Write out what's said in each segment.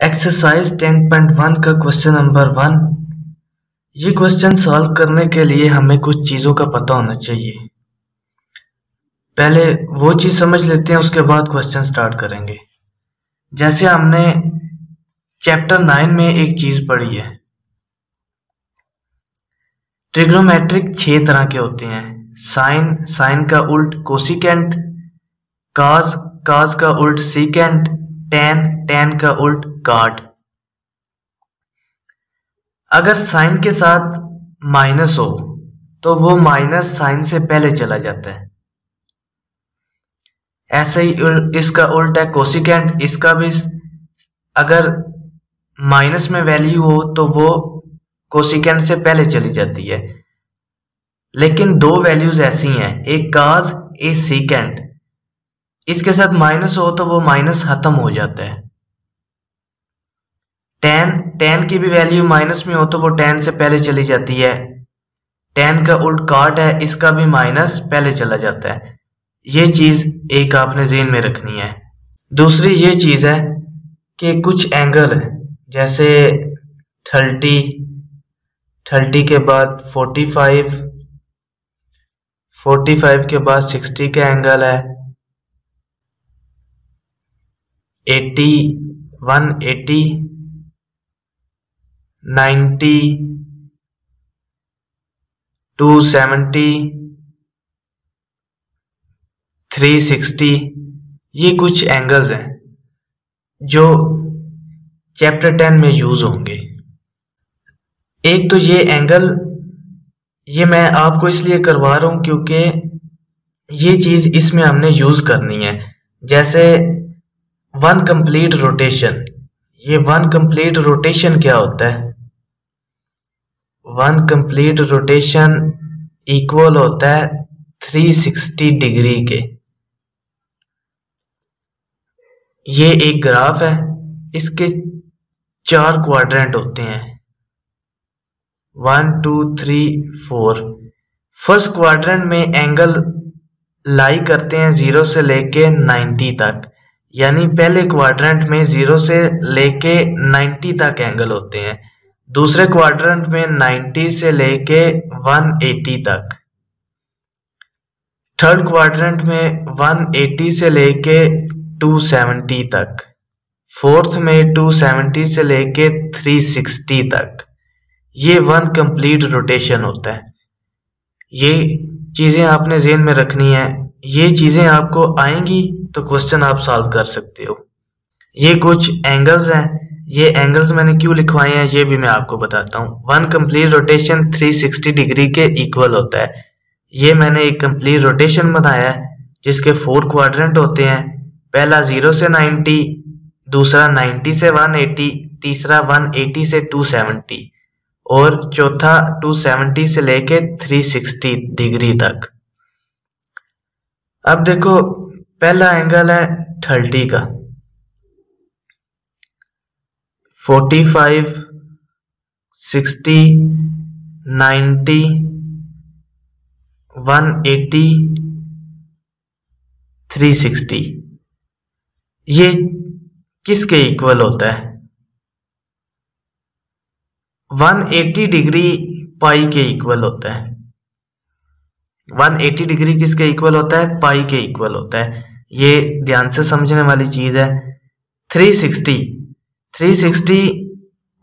Exercise 10.1 का question number 1। ये question solve करने के लिए हमें कुछ चीज़ों का पता होना चाहिए। पहले वो चीज़ समझ लेते हैं, उसके बाद क्वेश्चन स्टार्ट करेंगे। जैसे हमने चैप्टर 9 में एक चीज़ पढ़ी है, ट्रिग्नोमेट्रिक 6 तरह के होते हैं। साइन, साइन का उल्ट कोसिकेंट, काज, काज का उल्ट सीकेंट, टैन, टैन का उल्ट कॉट। अगर साइन के साथ माइनस हो तो वो माइनस साइन से पहले चला जाता है। ऐसे ही इसका उल्ट है कोसिकेंट, इसका भी अगर माइनस में वैल्यू हो तो वो कोसिकेंट से पहले चली जाती है। लेकिन दो वैल्यूज ऐसी हैं, एक काज एक सीकेंट, इसके साथ माइनस हो तो वो माइनस खत्म हो जाता है। टैन, टैन की भी वैल्यू माइनस में हो तो वो टैन से पहले चली जाती है। टैन का उल्ट कॉट है, इसका भी माइनस पहले चला जाता है। ये चीज एक आपने ज़हन में रखनी है। दूसरी ये चीज है कि कुछ एंगल है, जैसे 30 के बाद 45 के बाद 60 का एंगल है, 80, 180, 90, 270, 360। ये कुछ एंगल्स हैं जो चैप्टर 10 में यूज होंगे। एक तो ये एंगल, ये मैं आपको इसलिए करवा रहा हूं क्योंकि ये चीज इसमें हमने यूज करनी है। जैसे वन कंप्लीट रोटेशन, ये वन कंप्लीट रोटेशन क्या होता है? वन कंप्लीट रोटेशन इक्वल होता है 360 डिग्री के। ये एक ग्राफ है, इसके 4 क्वाड्रेंट होते हैं, 1 2 3 4। फर्स्ट क्वाड्रेंट में एंगल लाई करते हैं 0 से लेके 90 तक, यानी पहले क्वाड्रेंट में 0 से लेके 90 तक एंगल होते हैं। दूसरे क्वाड्रेंट में 90 से लेके 180 तक। थर्ड क्वाड्रेंट में 180 से लेके 270 तक। फोर्थ में 270 से लेके 360 तक। ये वन कंप्लीट रोटेशन होता है। ये चीजें आपने ज़हन में रखनी है। ये चीजें आपको आएंगी तो क्वेश्चन आप सॉल्व कर सकते हो। ये कुछ एंगल्स हैं, ये एंगल्स मैंने क्यों लिखवाए हैं ये भी मैं आपको बताता हूँ। वन कंप्लीट रोटेशन 360 डिग्री के इक्वल होता है। ये मैंने एक कंप्लीट रोटेशन बनाया है जिसके 4 क्वाड्रेंट होते हैं। पहला 0 से 90, दूसरा 90 से 180, तीसरा 180 से 270 और चौथा 270 से लेके 360 डिग्री तक। अब देखो, पहला एंगल है 30 का, 45, 60, 90, 180, 360। ये किसके इक्वल होता है? 180 डिग्री पाई के इक्वल होता है। 180 डिग्री किसके इक्वल होता है? पाई के इक्वल होता है। ये ध्यान से समझने वाली चीज है। 360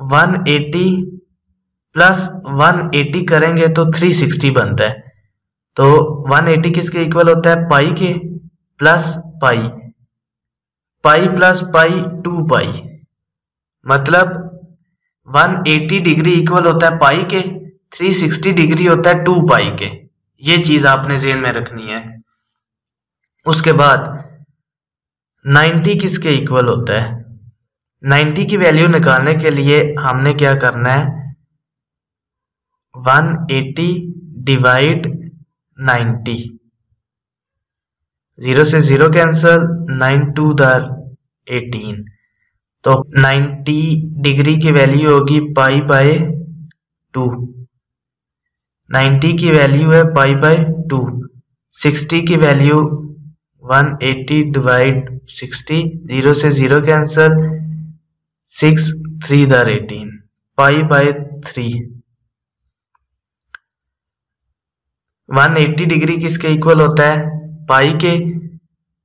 180 प्लस 180 करेंगे तो 360 बनता है। तो 180 किसके इक्वल होता है? पाई के plus pi, pi plus pi 2 पाई, मतलब 180 डिग्री इक्वल होता है पाई के, 360 डिग्री होता है 2 पाई के। ये चीज आपने ज़हन में रखनी है। उसके बाद 90 किसके इक्वल होता है? 90 की वैल्यू निकालने के लिए हमने क्या करना है? 180 डिवाइड 90, 0 से 0 कैंसल, 9 2 18। तो 90 डिग्री की वैल्यू होगी पाई बाय 2, 90 की वैल्यू है पाई बाय 2। 60 की वैल्यू 180 डिवाइड 60, 0 से 0 कैंसल, 6 3 दर 18 पाई बाय 3। 180 डिग्री किसके इक्वल होता है? पाई के।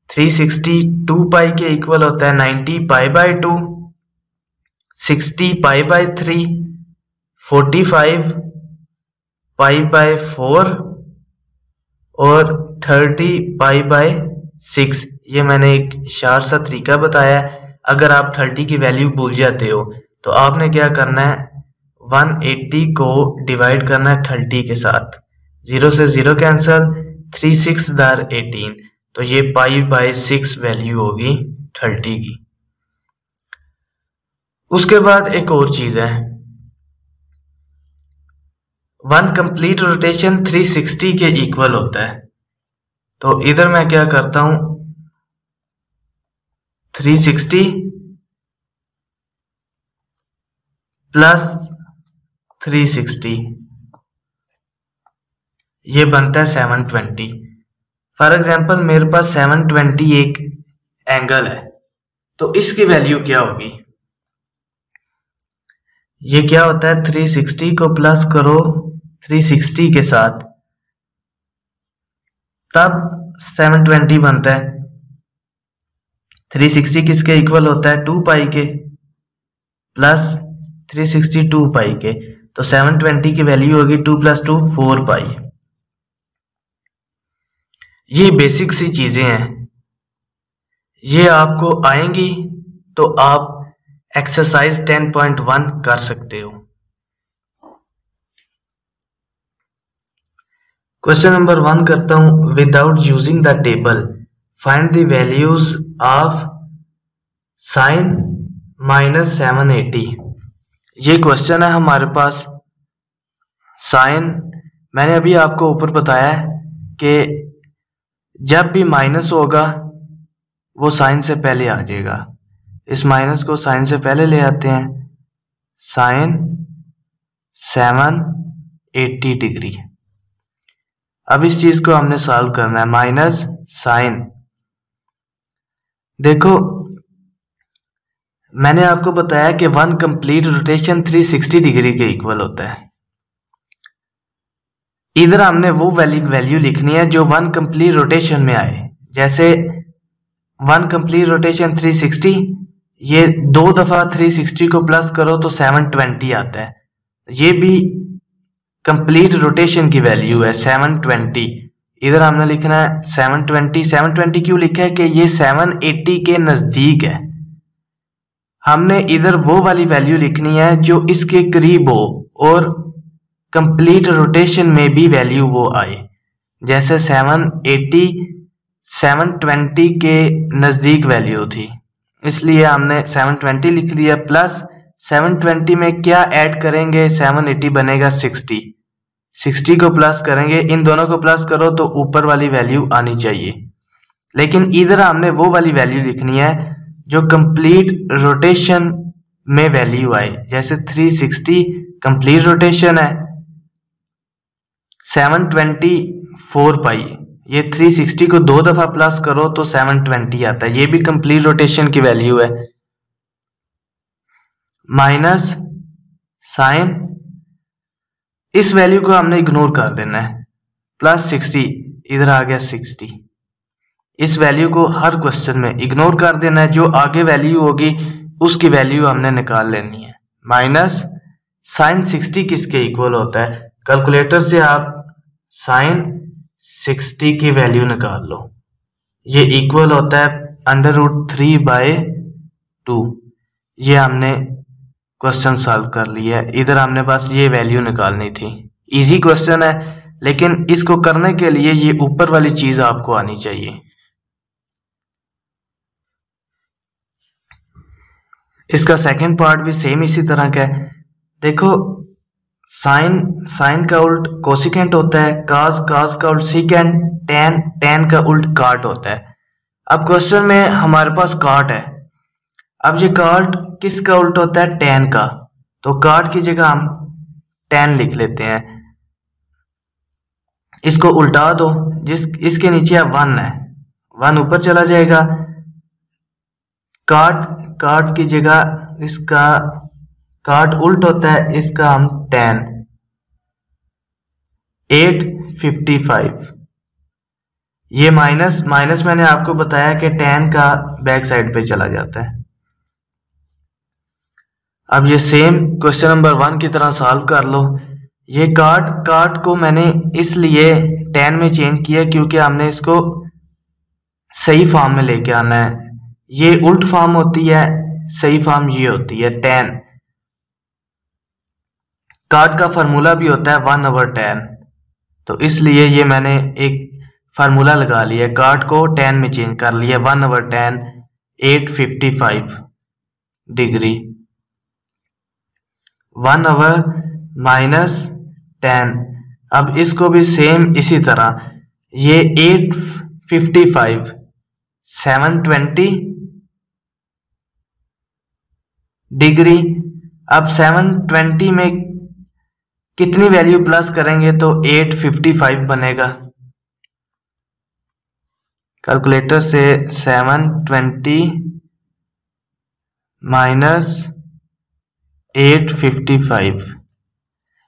360 2 पाई के इक्वल होता है 90 pi by 2, 60 pi by 3, 45 pi by 4 और 30 पाई बाय 6। ये मैंने एक शार्ट सा तरीका बताया है। अगर आप 30 की वैल्यू भूल जाते हो तो आपने क्या करना है, 180 को डिवाइड करना है 30 के साथ। 0 से 0 कैंसल, 3 6 दर 18, तो ये पाई बाय 6 वैल्यू होगी 30 की। उसके बाद एक और चीज है, 1 कंप्लीट रोटेशन 360 के इक्वल होता है। तो इधर मैं क्या करता हूं, 360 प्लस 360 ये बनता है 720। फॉर एग्जांपल मेरे पास 720 एक एंगल है, तो इसकी वैल्यू क्या होगी? ये क्या होता है, 360 को प्लस करो 360 के साथ, तब 720 बनता है। 360 किसके इक्वल होता है? 2 पाई के, प्लस 360 2 पाई के, तो 720 की वैल्यू होगी 2 + 2 4 पाई। ये बेसिक सी चीजें हैं, ये आपको आएंगी तो आप एक्सरसाइज 10.1 कर सकते हो। क्वेश्चन नंबर 1 करता हूं, without using the table find the values of sine -780। ये क्वेश्चन है हमारे पास। साइन मैंने अभी आपको ऊपर बताया है कि जब भी माइनस होगा वो साइन से पहले आ जाएगा। इस माइनस को साइन से पहले ले आते हैं, साइन 780 डिग्री। अब इस चीज को हमने सॉल्व करना है, माइनस साइन। देखो मैंने आपको बताया कि 1 कंप्लीट रोटेशन 360 डिग्री के इक्वल होता है। इधर हमने वो वैल्यू लिखनी है जो 1 कंप्लीट रोटेशन में आए। जैसे 1 कंप्लीट रोटेशन 360, ये 2 दफा 360 को प्लस करो तो 720 आता है। ये भी कंप्लीट रोटेशन की वैल्यू है 720। इधर हमने लिखना है 720। 720 क्यों लिखा है कि ये 780 के नजदीक है। हमने इधर वो वाली वैल्यू लिखनी है जो इसके करीब हो और कंप्लीट रोटेशन में भी वैल्यू वो आए। जैसे 780 720 के नजदीक वैल्यू थी, इसलिए हमने 720 लिख लिया। प्लस 720 में क्या ऐड करेंगे, 780 बनेगा 60। 60 को प्लस करेंगे, इन दोनों को प्लस करो तो ऊपर वाली वैल्यू आनी चाहिए। लेकिन इधर हमने वो वाली वैल्यू लिखनी है जो कंप्लीट रोटेशन में वैल्यू आए। जैसे 360 कंप्लीट रोटेशन है, 720 4 पाई, ये 360 को 2 दफा प्लस करो तो 720 आता है। ये भी कंप्लीट रोटेशन की वैल्यू है। माइनस साइन, इस वैल्यू को हमने इग्नोर कर देना है, प्लस 60, इधर आ गया 60। इस वैल्यू को हर क्वेश्चन में इग्नोर कर देना है। जो आगे वैल्यू होगी उसकी वैल्यू हमने निकाल लेनी है। माइनस साइन 60 किसके इक्वल होता है? कैलकुलेटर से आप साइन 60 की वैल्यू निकाल लो। ये इक्वल होता है √3/2। ये हमने क्वेश्चन सॉल्व कर लिया है। इधर हमने बस ये वैल्यू निकालनी थी। इजी क्वेश्चन है, लेकिन इसको करने के लिए ये ऊपर वाली चीज आपको आनी चाहिए। इसका सेकंड पार्ट भी सेम इसी तरह का है। देखो साइन का उल्ट कोसिकेंट होता है, कास का उल्ट सीकेंट, टेन का उल्ट काट होता है। अब क्वेश्चन में हमारे पास काट है। अब ये काट किसका उल्ट होता है? टेन का। तो काट की जगह हम टेन लिख लेते हैं। इसको उल्टा दो, इसके नीचे 1 है, 1 ऊपर चला जाएगा। काट की जगह इसका काट उल्ट होता है, इसका हम 10 855। ये माइनस माइनस मैंने आपको बताया कि 10 का बैक साइड पे चला जाता है। अब ये सेम क्वेश्चन नंबर 1 की तरह सॉल्व कर लो। ये काट को मैंने इसलिए 10 में चेंज किया क्योंकि हमने इसको सही फॉर्म में लेके आना है। ये उल्ट फॉर्म होती है, सही फॉर्म ये होती है 10। काट का फार्मूला भी होता है 1/10, तो इसलिए ये मैंने एक फार्मूला लगा लिया, काट को 10 में चेंज कर लिया, 1/10 855 डिग्री। 1/-10। अब इसको भी सेम इसी तरह, ये 855 720 डिग्री। अब 720 में कितनी वैल्यू प्लस करेंगे तो 855 बनेगा। कैलकुलेटर से 720 माइनस 855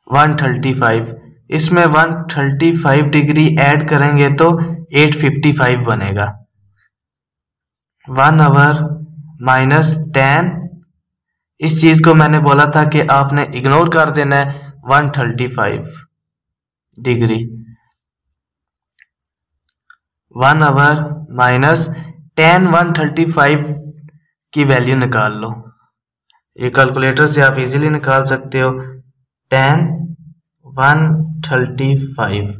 135, इसमें 135 डिग्री ऐड करेंगे तो 855 बनेगा। 1/-10। इस चीज को मैंने बोला था कि आपने इग्नोर कर देना है, 135 डिग्री। 1/-10 135 की वैल्यू निकाल लो। ये कैलकुलेटर से आप इजीली निकाल सकते हो। 10 135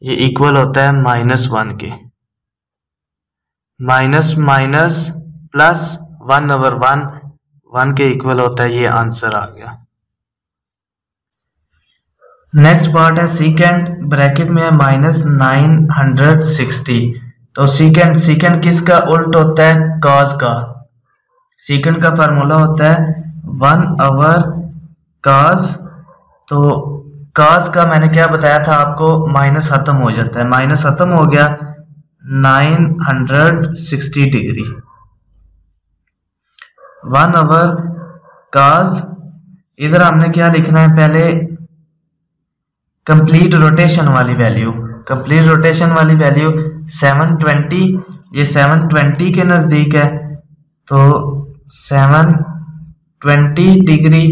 ये इक्वल होता है -1 के। माइनस माइनस प्लस 1/1 1 के इक्वल होता है। ये आंसर आ गया। नेक्स्ट पार्ट है सीकेंड, ब्रैकेट में है -960। तो सीकेंड किसका उल्ट होता है? कॉस का। सीकेंड का फार्मूला होता है 1/cos। तो cos का मैंने क्या बताया था आपको, माइनस खत्म हो जाता है, माइनस खत्म हो गया 960 डिग्री। 1/cos, इधर हमने क्या लिखना है, पहले कंप्लीट रोटेशन वाली वैल्यू। कंप्लीट रोटेशन वाली वैल्यू 720, ये 720 के नजदीक है, तो 720 डिग्री,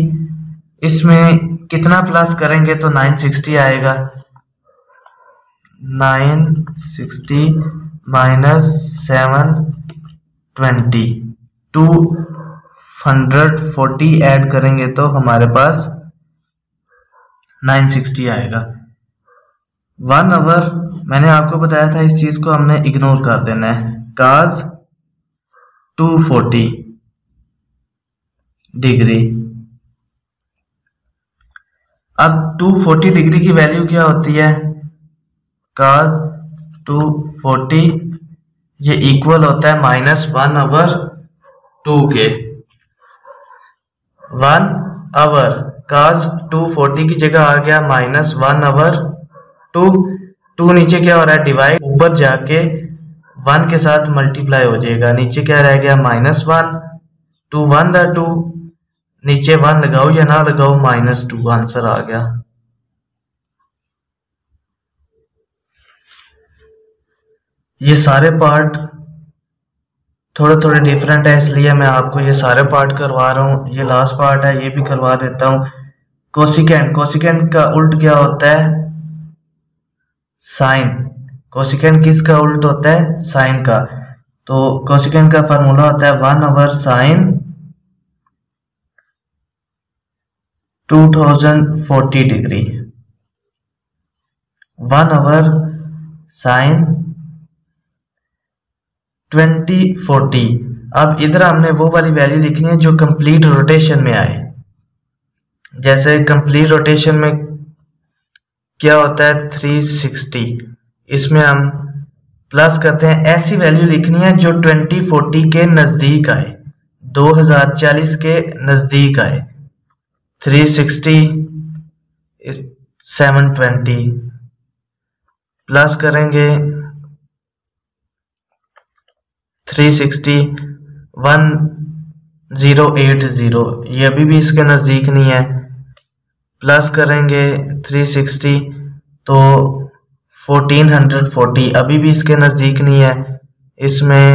इसमें कितना प्लस करेंगे तो 960 आएगा। 960 माइनस 720 240 ऐड करेंगे तो हमारे पास 960 आएगा। 1/, मैंने आपको बताया था इस चीज को हमने इग्नोर कर देना है, cos 240 डिग्री। अब 240 डिग्री की वैल्यू क्या होती है? cos 240 ये इक्वल होता है -1/2 के। 1/, cos 240 की जगह आ गया -1/2। 2 नीचे क्या हो रहा है, डिवाइड, ऊपर जाके 1 के साथ मल्टीप्लाई हो जाएगा, नीचे क्या रह गया -1। 2 1 2, नीचे 1 लगाओ या ना लगाओ, -2 आंसर आ गया। ये सारे पार्ट थोड़े थोड़े डिफरेंट है, इसलिए मैं आपको ये सारे पार्ट करवा रहा हूँ। ये लास्ट पार्ट है, ये भी करवा देता हूँ। कोसिकेंड का उल्ट क्या होता है? साइन। कोसिकेंड किसका उल्ट होता है? साइन का। तो कोसिकेंड का फार्मूला होता है 1/sin 2040 डिग्री। 1/sin 2040। अब इधर हमने वो वाली वैल्यू लिखनी है जो कंप्लीट रोटेशन में आए। जैसे कंप्लीट रोटेशन में क्या होता है 360, इसमें हम प्लस करते हैं, ऐसी वैल्यू लिखनी है जो 2040 के नजदीक आए, 2040 के नजदीक आए। 360 720 प्लस करेंगे 360 080, ये अभी भी इसके नज़दीक नहीं है। प्लस करेंगे 360 तो 1440, अभी भी इसके नज़दीक नहीं है। इसमें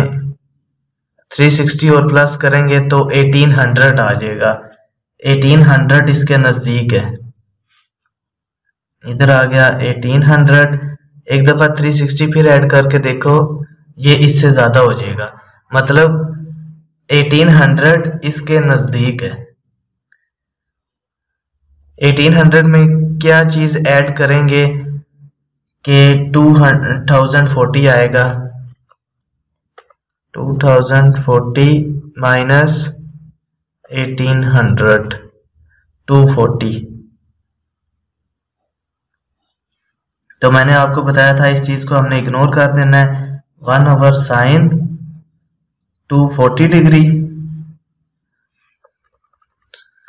360 और प्लस करेंगे तो 1800 आ जाएगा। 1800 इसके नज़दीक है, इधर आ गया 1800। एक दफ़ा 360 फिर ऐड करके देखो, ये इससे ज़्यादा हो जाएगा, मतलब 1800 इसके नज़दीक है। 1800 में क्या चीज़ ऐड करेंगे कि 2040 आएगा। 2040 माइनस 1800, 240। तो मैंने आपको बताया था इस चीज़ को हमने इग्नोर कर देना है। 1 साइन 240 डिग्री,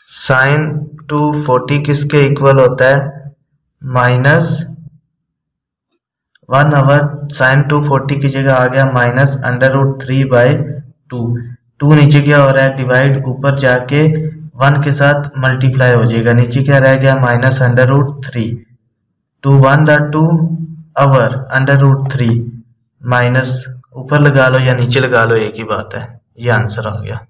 साइन 240 किसके इक्वल होता है, माइनस 1 साइन 240 की जगह आ गया माइनस √3/2। 2 नीचे क्या हो रहा है, डिवाइड ऊपर जाके 1 के साथ मल्टीप्लाई हो जाएगा, नीचे क्या रह गया माइनस √3। 2 1 2 आवर √3 माइनस ऊपर लगा लो या नीचे लगा लो, एक ही बात है। ये आंसर आ गया।